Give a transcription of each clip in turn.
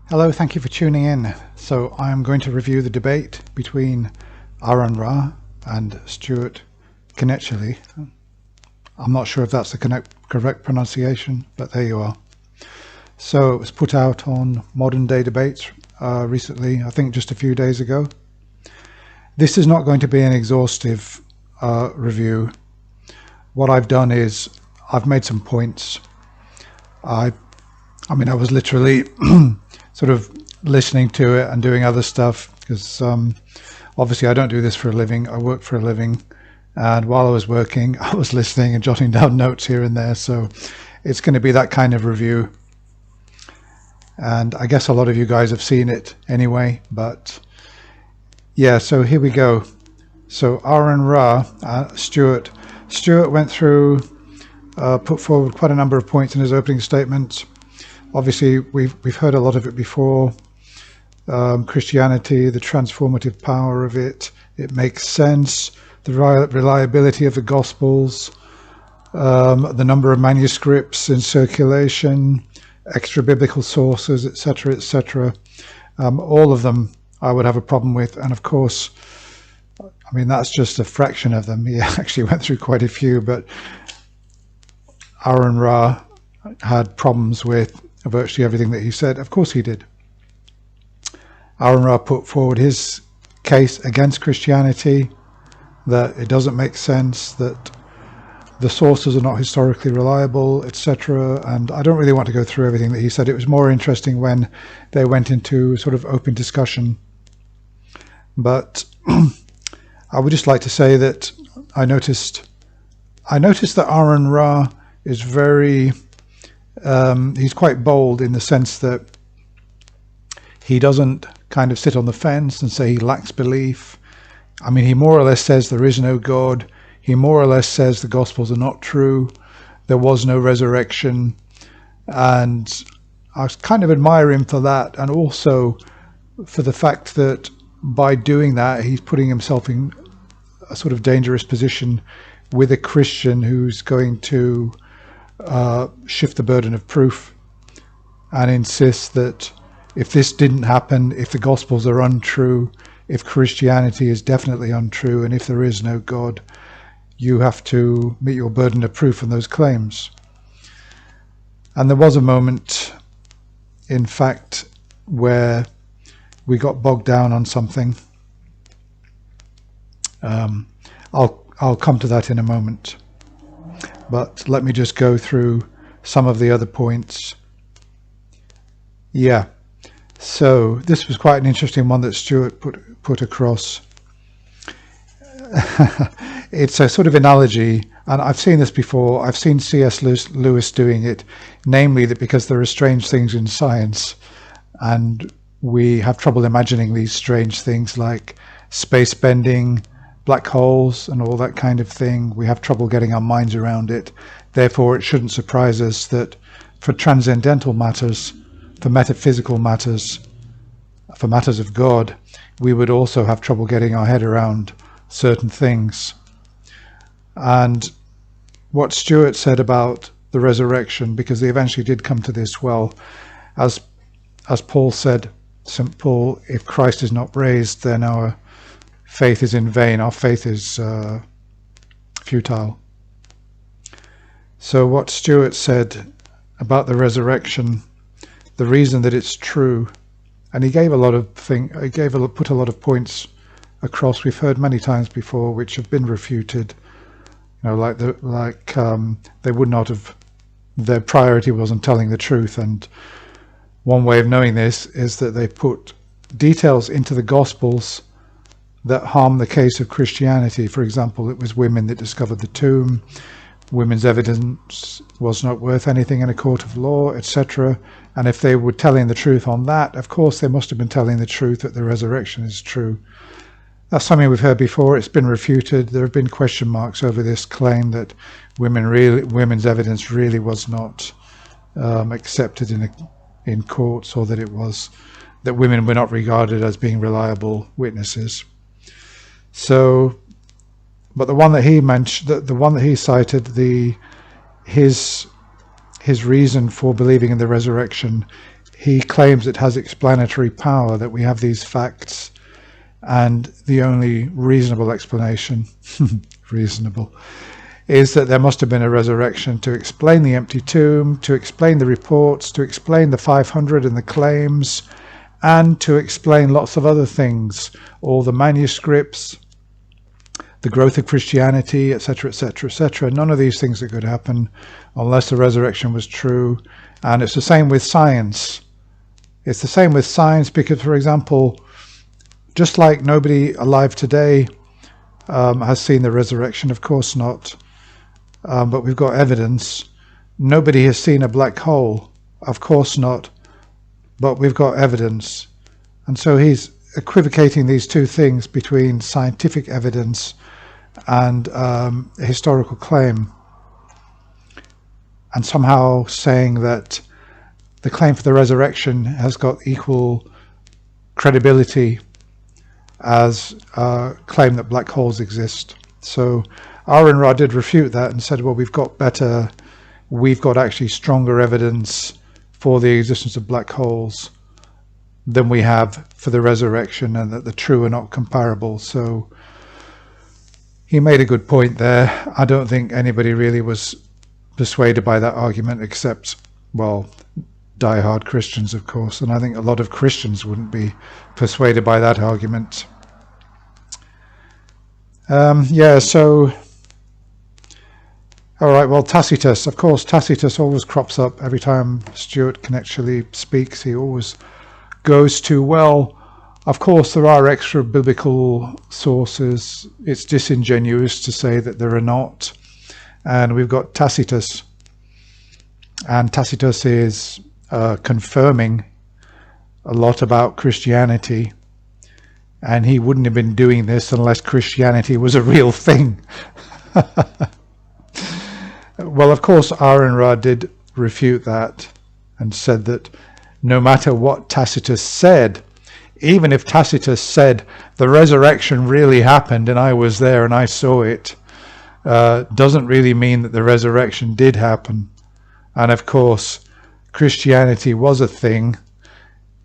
Hello, thank you for tuning in. So I'm going to review the debate between Aron and Stuart Knechtle. I'm not sure if that's the correct pronunciation, but there you are. So it was put out on Modern Day Debates recently, I think just a few days ago. This is not going to be an exhaustive review. What I've done is I've made some points. I was literally sort of listening to it and doing other stuff because obviously I don't do this for a living. I work for a living, and while I was working I was listening and jotting down notes here and there, so it's going to be that kind of review. And I guess a lot of you guys have seen it anyway, but yeah, so here we go. So Aron Stuart went through, put forward quite a number of points in his opening statement. Obviously, we've heard a lot of it before. Christianity, the transformative power of it, it makes sense. The reliability of the Gospels, the number of manuscripts in circulation, extra biblical sources, etc., etc. All of them I would have a problem with, and of course, that's just a fraction of them. He actually went through quite a few, but Aron Ra had problems with virtually everything that he said. Of course he did. Aron Ra put forward his case against Christianity, that it doesn't make sense, that the sources are not historically reliable, etc. And I don't really want to go through everything that he said. It was more interesting when they went into sort of open discussion. But I would just like to say that I noticed that Aron Ra is very he's quite bold in the sense that he doesn't kind of sit on the fence and say he lacks belief. He more or less says there is no God. He more or less says the Gospels are not true. There was no resurrection. And I kind of admire him for that, and also for the fact that by doing that, he's putting himself in a sort of dangerous position with a Christian who's going to shift the burden of proof and insist that if this didn't happen, if the Gospels are untrue, if Christianity is definitely untrue, and if there is no God, you have to meet your burden of proof on those claims. And there was a moment, in fact, where we got bogged down on something. I'll come to that in a moment. But let me just go through some of the other points. Yeah, so this was quite an interesting one that Stuart put across. It's a sort of analogy, and I've seen this before. I've seen C.S. Lewis doing it, namely that because there are strange things in science, and we have trouble imagining these strange things like space bending, black holes and all that kind of thing. We have trouble getting our minds around it. Therefore, it shouldn't surprise us that for transcendental matters, for metaphysical matters, for matters of God, we would also have trouble getting our head around certain things. And what Stuart said about the resurrection, because they eventually did come to this, well, as Paul said, St. Paul, if Christ is not raised, then our faith is in vain, our faith is futile. So what Stuart said about the resurrection, the reason that it's true, and he gave put a lot of points across we've heard many times before, which have been refuted. They would not have, their priority wasn't telling the truth. And one way of knowing this is that they put details into the Gospels that harm the case of Christianity. For example, it was women that discovered the tomb, women's evidence was not worth anything in a court of law, etc. And if they were telling the truth on that, of course they must have been telling the truth that the resurrection is true. That's something we've heard before. It's been refuted. There have been question marks over this claim that women's evidence really was not accepted in courts, or that women were not regarded as being reliable witnesses. So, but the one that he mentioned, the one that he cited, his reason for believing in the resurrection he claims it has explanatory power, that we have these facts, and the only reasonable explanation, reasonable, is that there must have been a resurrection to explain the empty tomb, to explain the reports, to explain the 500 and the claims, and to explain lots of other things, all the manuscripts, the growth of Christianity, etc., etc., etc. None of these things that could happen unless the resurrection was true. And it's the same with science. It's the same with science because, for example, just like nobody alive today has seen the resurrection, of course not, but we've got evidence. Nobody has seen a black hole, of course not, but we've got evidence. And so he's equivocating these two things between scientific evidence and historical claim, and somehow saying that the claim for the resurrection has got equal credibility as claim that black holes exist. So Aron Ra did refute that and said, well, we've got actually stronger evidence for the existence of black holes than we have for the resurrection, and that the two are not comparable. So he made a good point there. I don't think anybody really was persuaded by that argument except, well, die-hard Christians, of course, and I think a lot of Christians wouldn't be persuaded by that argument. So all right, well, Tacitus, of course, Tacitus always crops up every time Stuart Knechtle speaks. He always goes to, well, of course there are extra biblical sources. It's disingenuous to say that there are not. And we've got Tacitus, and Tacitus is confirming a lot about Christianity, and he wouldn't have been doing this unless Christianity was a real thing. Well, of course, Aron Ra did refute that and said that no matter what Tacitus said, even if Tacitus said the resurrection really happened and I was there and I saw it, doesn't really mean that the resurrection did happen. And of course, Christianity was a thing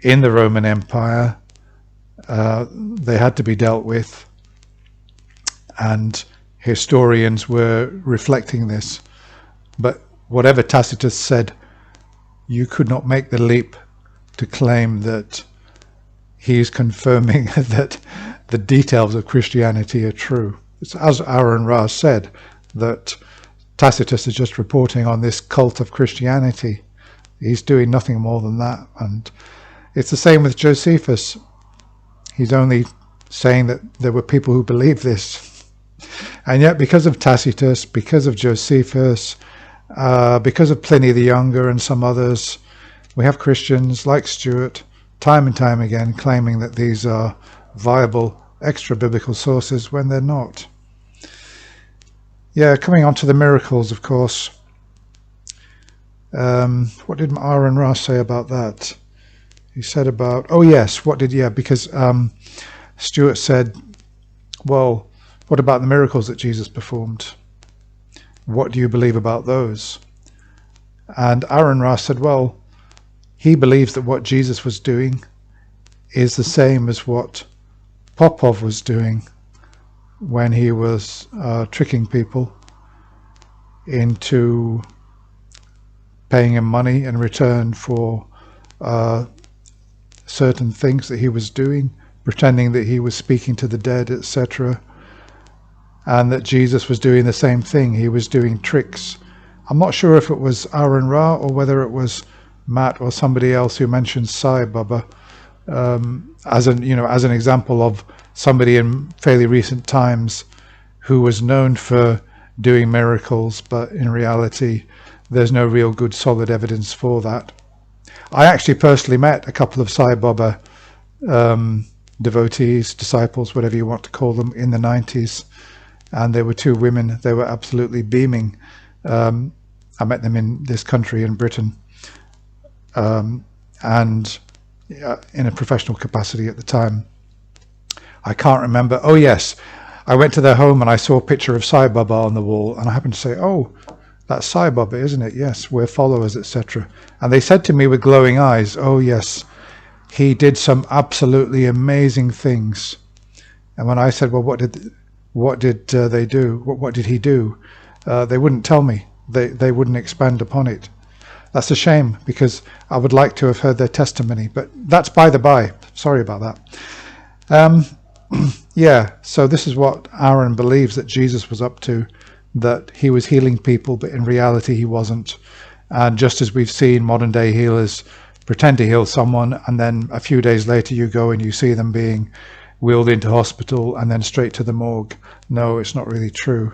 in the Roman Empire. They had to be dealt with, and historians were reflecting this. But whatever Tacitus said, you could not make the leap to claim that he's confirming that the details of Christianity are true. It's as Aron Ra said, that Tacitus is just reporting on this cult of Christianity. He's doing nothing more than that. And it's the same with Josephus. He's only saying that there were people who believed this. And yet, because of Tacitus, because of Josephus, because of Pliny the Younger and some others, we have Christians like Stuart time and time again claiming that these are viable extra biblical sources when they're not. Yeah, coming on to the miracles, of course. What did Aron Ra say about that? He said about, because Stuart said, well, what about the miracles that Jesus performed? What do you believe about those? And Aron Ra said, well, he believes that what Jesus was doing is the same as what Popov was doing when he was tricking people into paying him money in return for certain things that he was doing, pretending that he was speaking to the dead, etc. And that Jesus was doing the same thing. He was doing tricks. I'm not sure if it was Aron Ra or whether it was Matt or somebody else who mentioned Sai Baba as an example of somebody in fairly recent times who was known for doing miracles, but in reality there's no real good solid evidence for that. I actually personally met a couple of Sai Baba devotees, disciples, whatever you want to call them, in the 90s, and there were two women. They were absolutely beaming. I met them in this country, in Britain, and in a professional capacity at the time. I can't remember. Oh yes, I went to their home and I saw a picture of Sai Baba on the wall, and I happened to say, oh, That's Sai Baba, isn't it? Yes, we're followers, etc. And they said to me with glowing eyes, oh yes, he did some absolutely amazing things. And when I said, well, what did they do? What did he do? They wouldn't tell me. They wouldn't expand upon it. That's a shame, because I would like to have heard their testimony, but that's by the by. Sorry about that. Yeah, so this is what Aron believes that Jesus was up to, that he was healing people, but in reality he wasn't. And just as we've seen modern day healers pretend to heal someone, and then a few days later you go and you see them being wheeled into hospital and then straight to the morgue. No, it's not really true.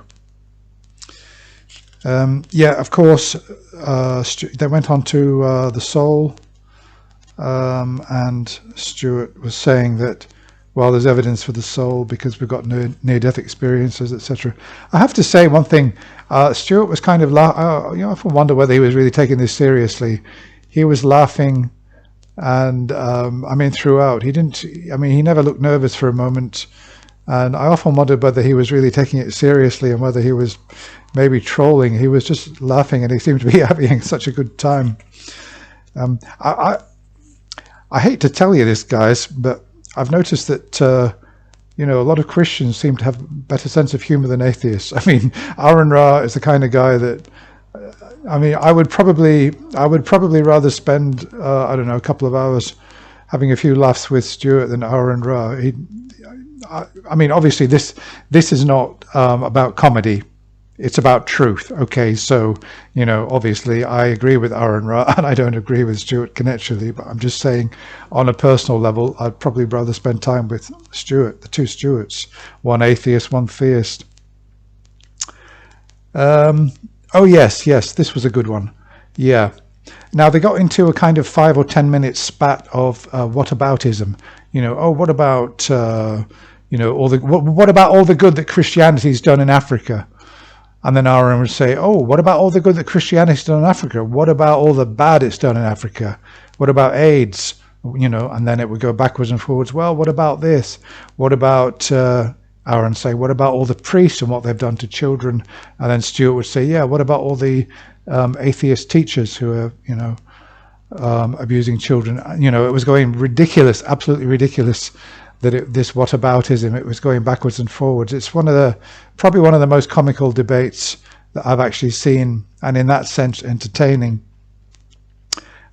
Yeah, of course, they went on to the soul, and Stuart was saying that, well, there's evidence for the soul because we've got near-death experiences, etc. I have to say one thing. Stuart was kind of I often wonder whether he was really taking this seriously. He was laughing, and I mean, throughout. He didn't. I mean, he never looked nervous for a moment, and I often wondered whether he was really taking it seriously and whether he was maybe trolling. He was just laughing, and he seemed to be having such a good time. I hate to tell you this, guys, but I've noticed that a lot of Christians seem to have a better sense of humor than atheists. I mean, Aron Ra is the kind of guy that I would probably rather spend I don't know, a couple of hours having a few laughs with Stuart than Aron Ra. I mean, obviously this is not about comedy. It's about truth. Okay, so obviously I agree with Aron Ra and I don't agree with Stuart Knechtle, but I'm just saying, on a personal level, I'd probably rather spend time with Stuart, the two Stuarts, one atheist, one theist. Oh yes, this was a good one. Yeah. Now they got into a kind of 5 or 10 minute spat of whataboutism. What about what about all the good that Christianity's done in Africa? And then Aron would say, oh, what about all the good that Christianity's done in Africa? What about all the bad it's done in Africa? What about AIDS? And then it would go backwards and forwards. Well, what about this? What about, Aron say, what about all the priests and what they've done to children? And then Stuart would say, yeah, what about all the atheist teachers who are, abusing children? It was going ridiculous, absolutely ridiculous. This whataboutism, it was going backwards and forwards. It's probably one of the most comical debates that I've actually seen, and in that sense entertaining.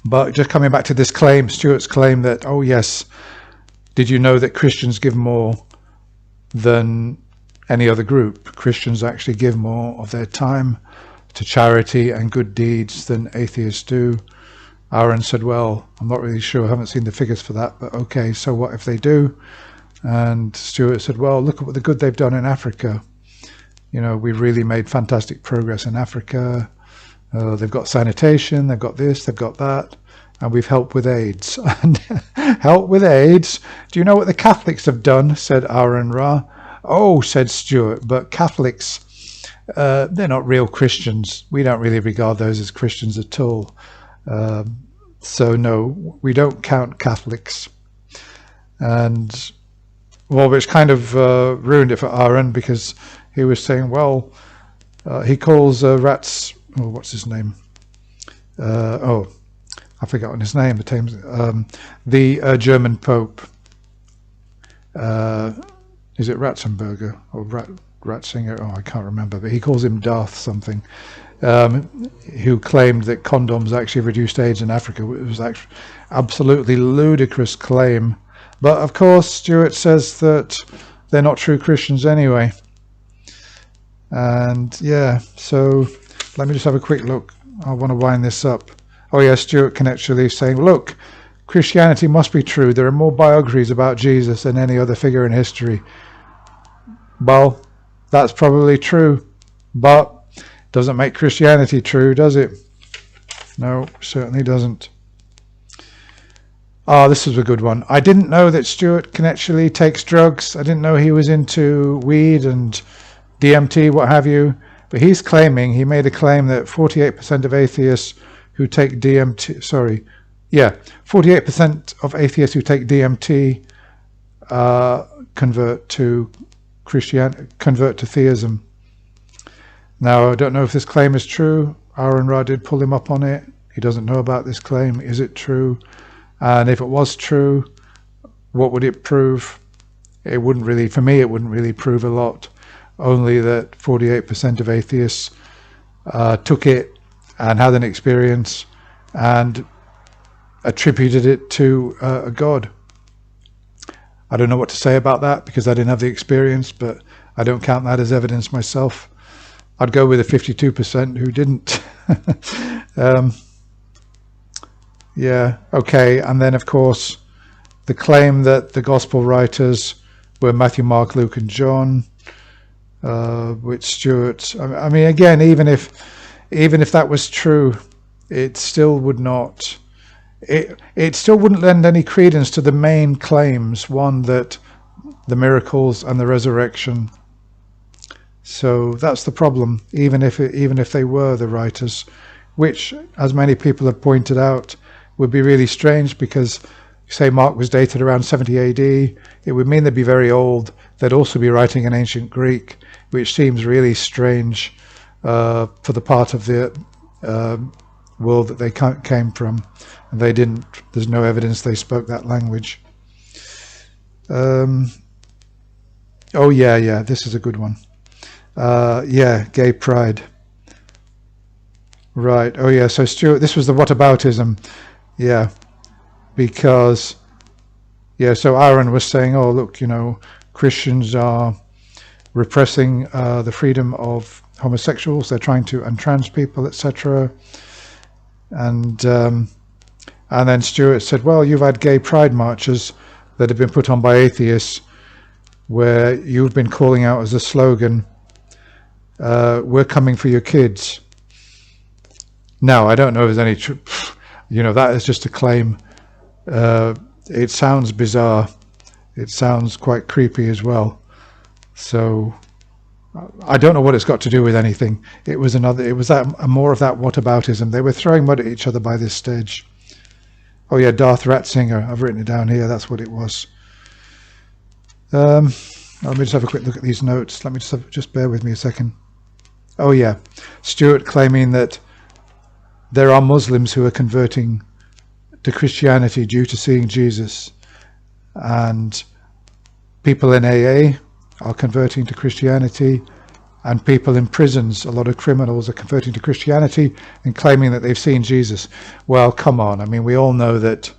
But just coming back to this claim, Stuart's claim that, oh yes, did you know that Christians give more than any other group? Christians actually give more of their time to charity and good deeds than atheists do. Aron said, well, I'm not really sure, I haven't seen the figures for that, but okay, so what if they do? And Stuart said, well, look at what the good they've done in Africa. We've really made fantastic progress in Africa. They've got sanitation, they've got this, they've got that, and we've helped with AIDS. And help with AIDS? Do you know what the Catholics have done? Said Aron Ra. Oh, said Stuart, but Catholics, they're not real Christians. We don't really regard those as Christians at all. So no, we don't count Catholics. And well, which kind of ruined it for Aron, because he was saying, well, he calls Rats, oh, what's his name? I've forgotten his name. The German Pope. Is it Ratzenberger or Ratzinger? Oh, I can't remember, but he calls him Darth something. Who claimed that condoms actually reduced AIDS in Africa. It was actually absolutely ludicrous claim. But of course, Stuart says that they're not true Christians anyway. And yeah, so let me just have a quick look. I want to wind this up. Oh yeah, Stuart Knechtle saying, look, Christianity must be true. There are more biographies about Jesus than any other figure in history. Well, that's probably true, but doesn't make Christianity true, does it? No, certainly doesn't. This is a good one. I didn't know that Stuart Knechtle takes drugs. I didn't know he was into weed and DMT, what have you. But he made a claim that 48% of atheists who take DMT, 48% of atheists who take DMT convert to theism. Now, I don't know if this claim is true. Aron did pull him up on it. He doesn't know about this claim. Is it true? And if it was true, what would it prove? It wouldn't really, for me, it wouldn't really prove a lot. Only that 48% of atheists took it and had an experience and attributed it to a god. I don't know what to say about that because I didn't have the experience, but I don't count that as evidence myself. I'd go with the 52% who didn't. Yeah, okay. And then, of course, the claim that the gospel writers were Matthew, Mark, Luke, and John, which Stuart. I mean, again, even if that was true, it still would not. It still wouldn't lend any credence to the main claims. One, that the miracles and the resurrection. So that's the problem. Even if they were the writers, which, as many people have pointed out, would be really strange because, say, Mark was dated around 70 AD. It would mean they'd be very old. They'd also be writing in ancient Greek, which seems really strange for the part of the world that they came from. And they didn't. There's no evidence they spoke that language. Oh yeah, this is a good one. Yeah, gay pride. Right. Oh yeah. So Stuart, this was the whataboutism. Yeah, because so Aron was saying, oh look, Christians are repressing the freedom of homosexuals. They're trying to, and trans people, etc. And then Stuart said, well, you've had gay pride marches that have been put on by atheists, where you've been calling out as a slogan, "We're coming for your kids." Now, I don't know if there's any truth. That is just a claim. It sounds bizarre. It sounds quite creepy as well. So I don't know what it's got to do with anything. It was more of that whataboutism. They were throwing mud at each other by this stage. Oh yeah, Darth Ratzinger. I've written it down here. That's what it was. Let me just have a quick look at these notes. Let me just bear with me a second. Oh yeah, Stuart claiming that there are Muslims who are converting to Christianity due to seeing Jesus, and people in AA are converting to Christianity, and people in prisons, a lot of criminals, are converting to Christianity and claiming that they've seen Jesus. Well, come on. I mean, we all know that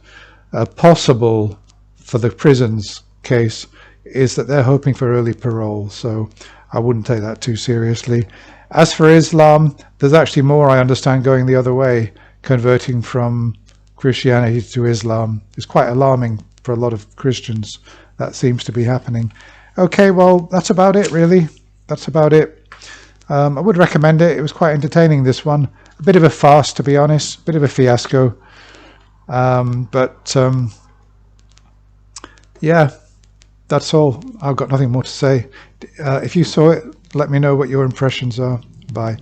possible for the prisons case is that they're hoping for early parole, so I wouldn't take that too seriously. As for Islam, there's actually more, I understand, going the other way, converting from Christianity to Islam. It's quite alarming for a lot of Christians. That seems to be happening. Okay, well, that's about it, really. That's about it. I would recommend it. It was quite entertaining, this one. A bit of a farce, to be honest. A bit of a fiasco. Yeah, that's all. I've got nothing more to say. If you saw it, let me know what your impressions are. Bye.